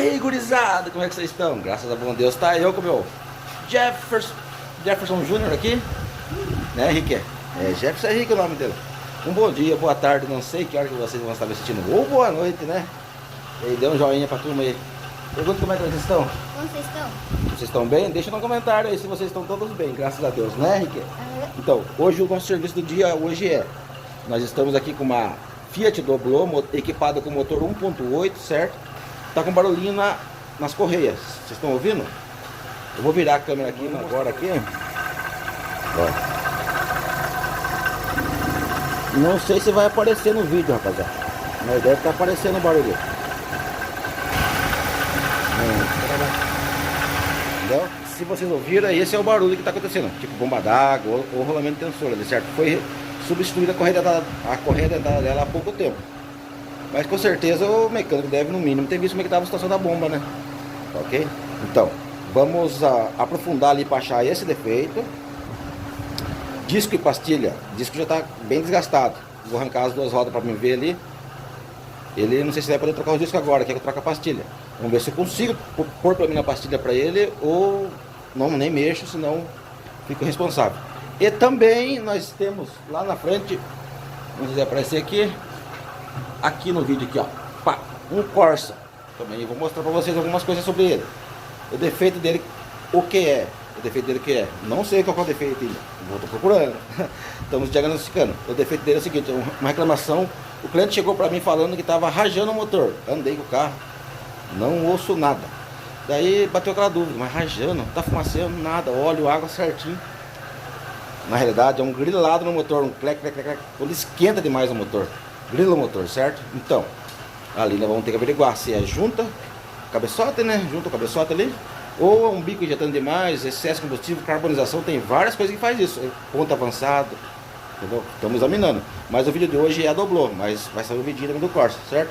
aí, gurizada, como é que vocês estão? Graças a bom Deus, tá eu com o meu Jefferson Júnior aqui, né, Henrique? Jefferson Henrique é o nome dele. Um bom dia, boa tarde, não sei que hora que vocês vão estar assistindo, ou boa noite, né? E aí, dê um joinha pra turma aí. Pergunta como é que vocês estão? Como vocês estão? Vocês estão bem? Deixa no comentário aí se vocês estão todos bem, graças a Deus, né, Henrique? Então, hoje o nosso serviço do dia nós estamos aqui com uma Fiat Doblò equipada com motor 1.8, certo? Tá com barulhinho nas correias. Vocês estão ouvindo? Eu vou virar a câmera aqui agora aqui. Ó. Não sei se vai aparecer no vídeo, rapaziada. Mas deve estar aparecendo o barulho. Entendeu? Se vocês ouviram, esse é o barulho que está acontecendo. Tipo bomba d'água ou rolamento de tensor, certo? Foi substituída a correia dentada dela há pouco tempo. Mas com certeza o mecânico deve no mínimo ter visto como é que estava a situação da bomba, né? Ok? Então, vamos aprofundar ali para achar esse defeito. Disco e pastilha. O disco já está bem desgastado. Vou arrancar as duas rodas para me ver ali. Ele não sei se vai poder trocar o disco agora, quer que eu troque a pastilha. Vamos ver se eu consigo pôr para mim a pastilha para ele ou não, nem mexo, senão fico responsável. E também nós temos lá na frente, não sei se vai aparecer aqui no vídeo aqui, ó, pá, um Corsa. Também vou mostrar para vocês algumas coisas sobre ele. O defeito dele, o que é? O defeito dele que é? Não sei qual é o defeito dele. Vou procurando. Estamos diagnosticando. O defeito dele é o seguinte, uma reclamação. O cliente chegou para mim falando que estava rajando o motor. Andei com o carro, não ouço nada. Daí bateu aquela dúvida, mas rajando, tá fumaceando nada, óleo, água certinho. Na realidade é um grilado no motor, um clec, clec, clec, quando esquenta demais o motor. Grila o motor, certo? Então, ali nós vamos ter que averiguar se é junta, cabeçote, né? Junta o cabeçote ali. Ou é um bico injetando demais, excesso de combustível, carbonização, tem várias coisas que faz isso. Ponto avançado, entendeu? Estamos examinando. Mas o vídeo de hoje é a Doblò, mas vai sair o vídeo também do Corsa, certo?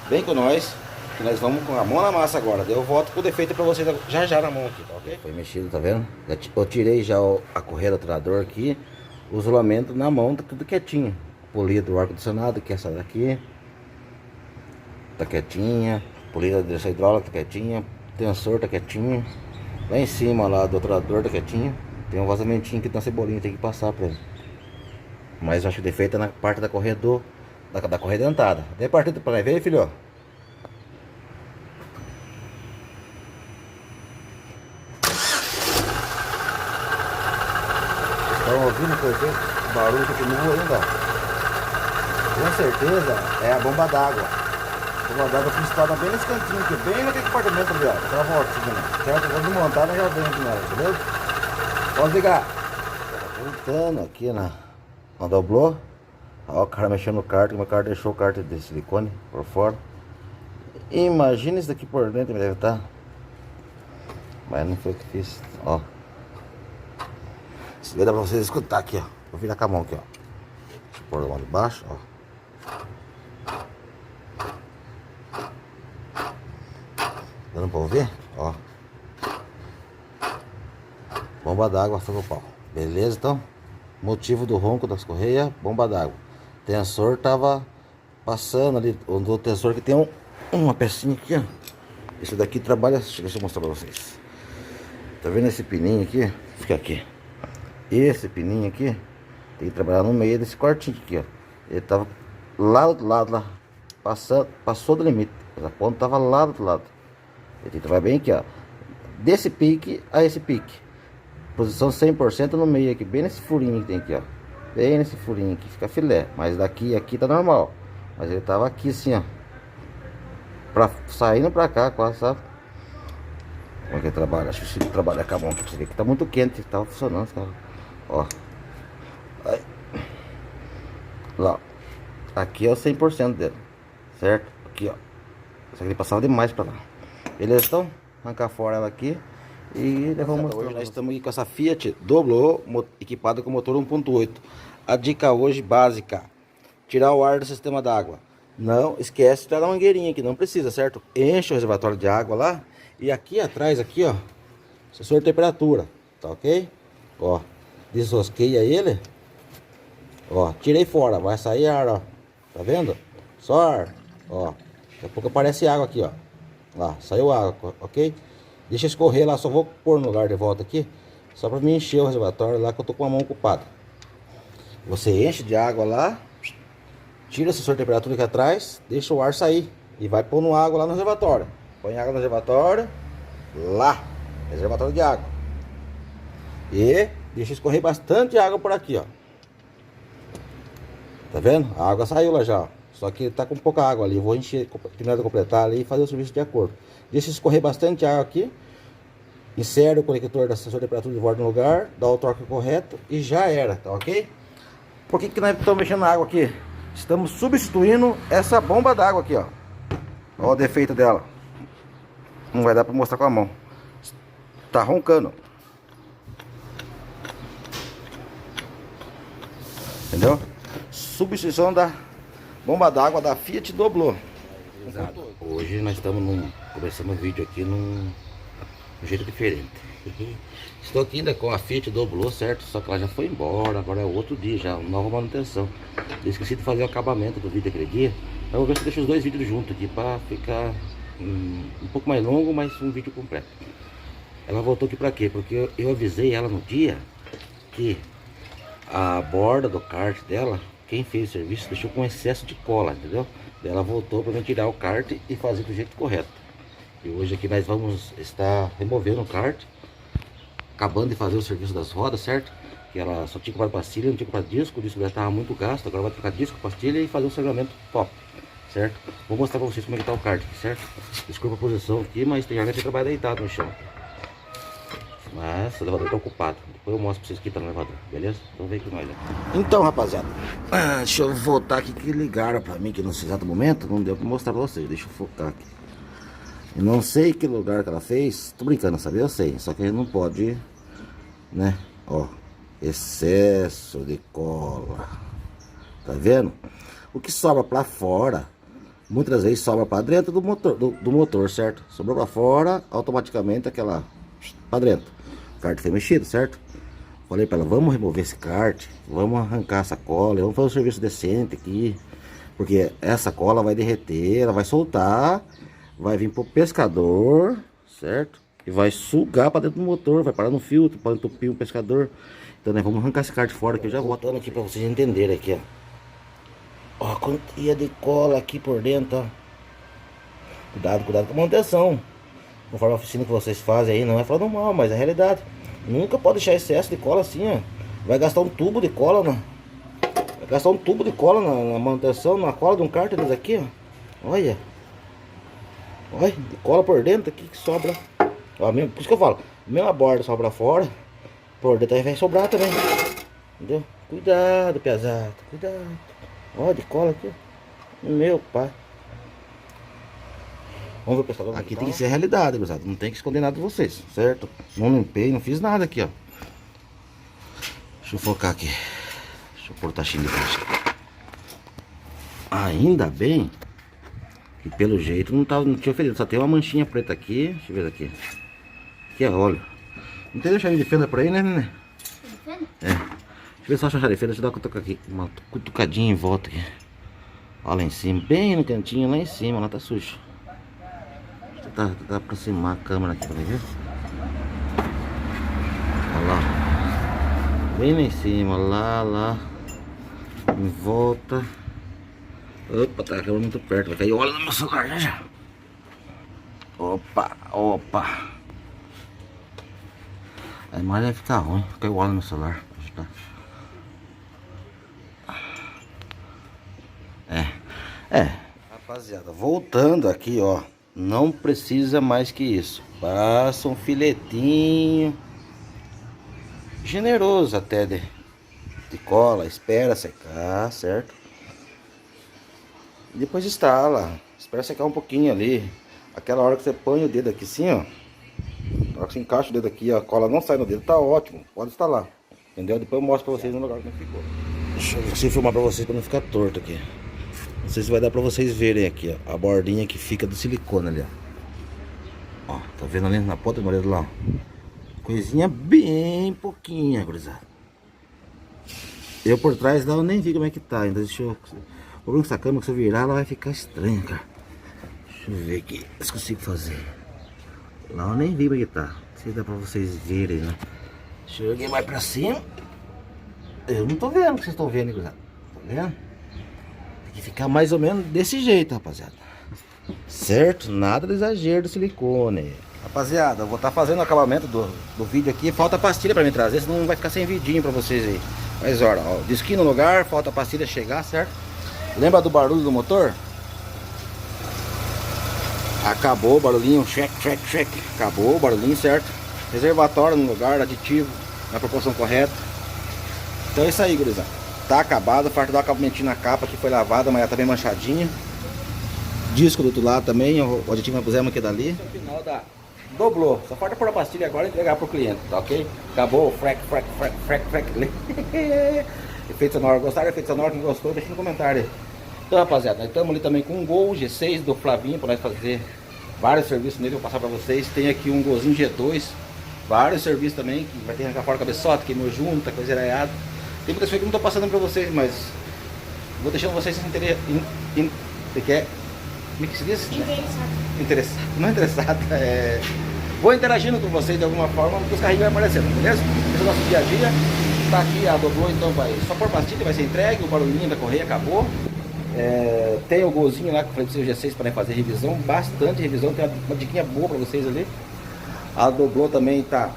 Vem com nós, que nós vamos com a mão na massa agora. Eu volto com o defeito para vocês já na mão aqui, tá ok? Foi mexido, tá vendo? Eu tirei já a correia do tratorador aqui, o isolamento na mão, tá tudo quietinho. Polido do ar-condicionado, que é essa daqui, tá quietinha. Polida da direção hidráulica, tá quietinha. Tensor tá quietinho. Lá em cima lá do tratorador tá quietinho. Tem um vazamentinho que tem uma cebolinha, tem que passar pra ele. Mas eu acho que o defeito é na parte da correia da correia dentada. Vem partindo pra ver, filho. Estão ouvindo o barulho que continua ainda? Com certeza é a bomba d'água. A bomba d'água foi instalada bem nesse cantinho aqui, bem naquele compartimento ali, ó. Aquela voltinha, né? Certo? Quando montar, nós já vem aqui nela, beleza? Pode ligar. Voltando aqui na Doblò. Ó, o cara mexendo no cárter, o meu cárter deixou o cárter de silicone por fora. Imagina isso daqui por dentro, deve estar. Mas não foi o que fiz, ó. Se dá pra vocês escutar aqui, ó. Vou virar com a mão aqui, ó. Deixa eu pôr lá de baixo, ó. Dando pra ouvir? Ó. Bomba d'água, fogo pau. Beleza, então? Motivo do ronco das correias, bomba d'água. Tensor tava passando ali. O tensor que tem uma pecinha aqui, ó. Esse daqui trabalha. Deixa eu mostrar pra vocês. Tá vendo esse pininho aqui? Fica aqui. Esse pininho aqui tem que trabalhar no meio desse cortinho aqui, ó. Ele tava lá do outro lado, lá. Passou do limite. A ponta tava lá do outro lado. Ele tem que trabalhar bem aqui, ó. Desse pique a esse pique. Posição 100% no meio aqui. Bem nesse furinho que tem aqui, ó. Bem nesse furinho aqui. Fica filé. Mas daqui e aqui tá normal. Mas ele tava aqui assim, ó. Saindo pra cá quase, sabe? Como é que ele trabalha? Acho que ele trabalha com a mão. Você vê que tá muito quente. Tava funcionando, cara. Ó. Aí. Lá. Aqui é o 100% dele. Certo? Aqui, ó. Só que ele passava demais pra lá. Beleza, então? Arrancar fora ela aqui. E levamos mostrar. Hoje nós estamos aqui com essa Fiat Doblò equipada com motor 1.8. A dica hoje básica: tirar o ar do sistema d'água. Não esquece de tirar a mangueirinha aqui, não precisa, certo? Enche o reservatório de água lá. E aqui atrás, aqui, ó, sensor de temperatura, tá ok? Ó, desrosqueia ele. Ó, tirei fora, vai sair ar, ó. Tá vendo? Só ar, ó. Daqui a pouco aparece água aqui, ó. Lá, saiu água, ok? Deixa escorrer lá, só vou pôr no lugar de volta aqui. Só para me encher o reservatório lá que eu tô com a mão ocupada. Você enche de água lá. Tira o sensor de temperatura aqui atrás. Deixa o ar sair. E vai pondo água lá no reservatório. Põe água no reservatório. Lá. Reservatório de água. E deixa escorrer bastante água por aqui, ó. Tá vendo? A água saiu lá já, ó. Só que tá com pouca água ali. Eu vou encher, terminar de completar ali e fazer o serviço de acordo. Deixa escorrer bastante água aqui. Insere o conector da sensor de temperatura de volta no lugar. Dá o torque correto e já era, tá ok? Por que nós estamos mexendo na água aqui? Estamos substituindo essa bomba d'água aqui, ó. Olha o defeito dela. Não vai dar para mostrar com a mão. Tá roncando. Entendeu? Substituição da bomba d'água da Fiat Doblô. Hoje nós estamos começando o vídeo aqui num jeito diferente. Estou aqui ainda com a Fiat Doblô, certo? Só que ela já foi embora, agora é outro dia já, nova manutenção. Eu esqueci de fazer o acabamento do vídeo aquele dia. Eu vou ver se eu deixo os dois vídeos juntos aqui para ficar um pouco mais longo, mas um vídeo completo. Ela voltou aqui para quê? Porque eu avisei ela no dia que a borda do kart dela, quem fez o serviço deixou com excesso de cola, entendeu? Daí ela voltou para mim tirar o kart e fazer do jeito correto. E hoje aqui nós vamos estar removendo o kart, acabando de fazer o serviço das rodas, certo? Que ela só tinha comprado pastilha, não tinha comprado disco, o disco já estava muito gasto, agora vai trocar disco, pastilha e fazer um cerramento top, certo? Vou mostrar para vocês como é que tá o kart aqui, certo? Desculpa a posição aqui, mas tem alguém que trabalha deitado no chão. Mas o elevador tá ocupado. Depois eu mostro pra vocês que tá no elevador, beleza? Vamos ver aqui nós. Então, rapaziada, deixa eu voltar aqui que ligaram pra mim que nesse exato momento não deu pra mostrar pra vocês. Deixa eu focar aqui. Eu não sei que lugar que ela fez. Tô brincando, sabe? Eu sei. Só que a gente não pode, né? Ó, excesso de cola. Tá vendo? O que sobra pra fora, muitas vezes sobra pra dentro do motor, certo? Sobrou pra fora, automaticamente aquela pra dentro. O kart foi mexido, certo? Falei pra ela, vamos remover esse kart, vamos arrancar essa cola, vamos fazer um serviço decente aqui, porque essa cola vai derreter, ela vai soltar, vai vir pro pescador, certo? E vai sugar pra dentro do motor, vai parar no filtro, pode entupir o pescador. Então nós vamos arrancar esse kart fora, que eu já vou botando aqui pra vocês entenderem aqui, ó. Ó a quantia de cola aqui por dentro, ó. Cuidado com a manutenção. Conforme a oficina que vocês fazem aí, não é falando mal, mas é a realidade. Nunca pode deixar excesso de cola assim, ó. Vai gastar um tubo de cola, vai gastar um tubo de cola na manutenção, na cola de um kart desse aqui, ó. Olha. Olha, de cola por dentro aqui que sobra. Ó, mesmo, por isso que eu falo, mesmo a borda sobra fora, por dentro aí vai sobrar também. Entendeu? Cuidado, pesado, cuidado. Ó, de cola aqui, ó. Meu pai. Vamos ver o pessoal. Aqui tem que ser a realidade, pessoal. Não tem que esconder nada de vocês, certo? Não limpei, não fiz nada aqui, ó. Deixa eu focar aqui. Deixa eu pôr o tachinho de caixa. Ainda bem que pelo jeito não tinha ferido. Só tem uma manchinha preta aqui. Deixa eu ver aqui. Aqui é óleo. Não tem deixado de fenda por aí, né, né? É. Deixa eu ver se eu achar de fenda. Deixa eu dar uma cutucadinha em volta aqui. Olha lá em cima, bem no cantinho, lá em cima, lá tá sujo. Tá aproximar a câmera aqui pra ver. Olha lá. Bem lá em cima, lá. Em volta. Opa, tá a câmera muito perto. Vai cair óleo no meu celular já. Opa. A imagem vai ficar ruim. Caiu óleo no meu celular. Rapaziada, voltando aqui, ó. Não precisa mais que isso. Passa um filetinho generoso até de cola. Espera secar, certo? E depois instala. Espera secar um pouquinho ali. Aquela hora que você põe o dedo aqui assim, ó. Na hora que você encaixa o dedo aqui, a cola não sai no dedo. Tá ótimo. Pode instalar. Entendeu? Depois eu mostro pra vocês no lugar como ficou. Deixa eu ver se filmar pra vocês pra não ficar torto aqui. Não sei se vai dar pra vocês verem aqui, ó. A bordinha que fica do silicone ali, ó. Ó, tá vendo ali na ponta do dedo lá, ó. Coisinha bem pouquinha, gurizada. Eu por trás dela eu nem vi como é que tá ainda. Deixa eu... O problema com essa câmera, que se eu virar ela vai ficar estranha, cara. Deixa Deixa eu ver aqui se consigo fazer. Lá eu nem vi como é que tá. Não sei se dá pra vocês verem, né? Deixa eu ir mais pra cima. Eu não tô vendo o que vocês estão vendo, gurizada. Tá vendo? Tem que ficar mais ou menos desse jeito, rapaziada. Certo? Nada de exagero do silicone. Rapaziada, eu vou estar fazendo o acabamento do vídeo aqui. Falta pastilha pra me trazer, senão vai ficar sem vidinho pra vocês aí. Mas olha, ó, disquinho no lugar, falta a pastilha chegar, certo? Lembra do barulho do motor? Acabou o barulhinho, check. Acabou o barulhinho, certo? Reservatório no lugar, aditivo na proporção correta. Então é isso aí, gurizada. Tá acabado, falta dar um acabamentinho na capa que foi lavada, mas ela tá bem manchadinha. Disco do outro lado também, o aditivo nós pusemos aqui dali. No final da... Dobrou, só falta pôr a pastilha agora e entregar pro cliente, tá ok? Acabou, frac. Efeito sonoro, gostaram do efeito sonoro? Quem gostou, deixa no comentário aí. Então, rapaziada, nós estamos ali também com um Gol G6 do Flavinho para nós fazer vários serviços nele. Vou passar para vocês. Tem aqui um Golzinho G2, vários serviços também, que vai ter arrancar fora cabeçote, queimou junta, coisa errada. Tem muitas coisas que eu não estou passando para vocês, mas vou deixando vocês como é que se diz? Interessado. Não interessado, vou interagindo com vocês de alguma forma, porque os carrinhos vão aparecendo, beleza? Esse é o nosso dia a dia. Tá aqui a dobrou, então vai só por pastilha, vai ser entregue, o barulhinho da correia acabou. Tem o golzinho lá que eu falei pra vocês, o G6, para fazer revisão, bastante revisão, tem uma diquinha boa para vocês ali. A dobrou também tá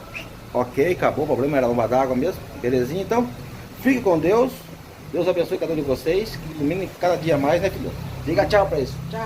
ok, acabou, o problema era a bomba d'água mesmo, belezinha. Então, fique com Deus, Deus abençoe cada um de vocês, que ilumine cada dia mais, né, filho? Diga tchau pra isso. Tchau.